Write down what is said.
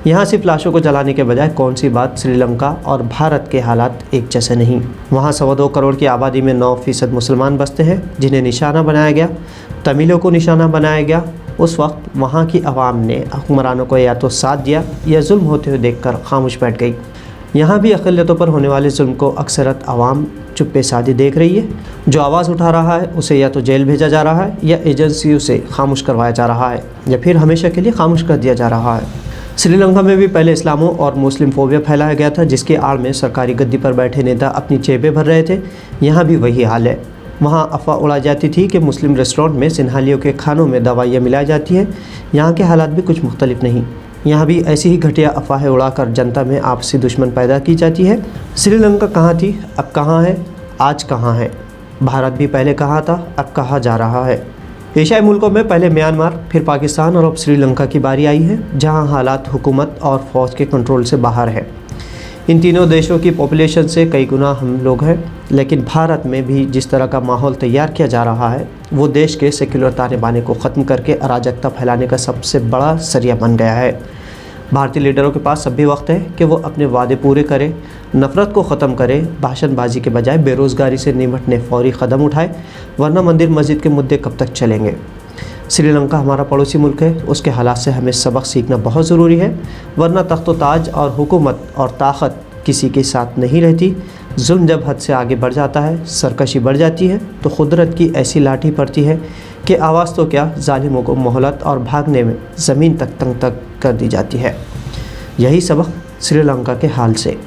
यहाँ सिर्फ लाशों को जलाने के बजाय कौन सी बात श्रीलंका और भारत के हालात एक जैसे नहीं। वहाँ 2.25 करोड़ की आबादी में 9% मुसलमान बसते हैं जिन्हें निशाना बनाया गया, तमिलों को निशाना बनाया गया। उस वक्त वहाँ की आवाम ने हुक्मरानों को या तो साथ दिया या जुल्म होते हुए देखकर खामोश बैठ गई। यहाँ भी अक़लियतों पर होने वाले जुल्म को अक्सरत आवाम चुप्पे साधी देख रही है। जो आवाज़ उठा रहा है उसे या तो जेल भेजा जा रहा है या एजेंसियों से खामोश करवाया जा रहा है या फिर हमेशा के लिए खामोश कर दिया जा रहा है। श्रीलंका में भी पहले इस्लामो और मुस्लिम फोबिया फैलाया गया था, जिसकी आड़ में सरकारी गद्दी पर बैठे नेता अपनी जेबें भर रहे थे। यहाँ भी वही हाल है। वहाँ अफवाह उड़ाई जाती थी कि मुस्लिम रेस्टोरेंट में सिन्हालियों के खानों में दवाइयाँ मिलाई जाती हैं। यहाँ के हालात भी कुछ मुख्तलिफ नहीं। यहाँ भी ऐसी ही घटिया अफवाहें उड़ाकर जनता में आपसी दुश्मन पैदा की जाती है। श्रीलंका कहाँ थी, अब कहाँ है, आज कहाँ है। भारत भी पहले कहाँ था, अब कहाँ जा रहा है। एशियाई मुल्कों में पहले म्यांमार, फिर पाकिस्तान और अब श्रीलंका की बारी आई है, जहाँ हालात हुकूमत और फ़ौज के कंट्रोल से बाहर है। इन तीनों देशों की पॉपुलेशन से कई गुना हम लोग हैं, लेकिन भारत में भी जिस तरह का माहौल तैयार किया जा रहा है वो देश के सेक्युलर ताने बाने को ख़त्म करके अराजकता फैलाने का सबसे बड़ा सरिया बन गया है। भारतीय लीडरों के पास अब भी वक्त है कि वो अपने वादे पूरे करें, नफ़रत को ख़त्म करें, भाषणबाजी के बजाय बेरोज़गारी से निपटने फौरी कदम उठाए, वरना मंदिर मस्जिद के मुद्दे कब तक चलेंगे। श्रीलंका हमारा पड़ोसी मुल्क है, उसके हालात से हमें सबक सीखना बहुत ज़रूरी है, वरना तख्तो ताज और हुकूमत और ताकत किसी के साथ नहीं रहती। जुल्म जब हद से आगे बढ़ जाता है, सरकशी बढ़ जाती है, तो कुदरत की ऐसी लाठी पड़ती है कि आवाज़ तो क्या, जालिमों को मोहलत और भागने में ज़मीन तक तंग तक कर दी जाती है। यही सबक श्रीलंका के हाल से।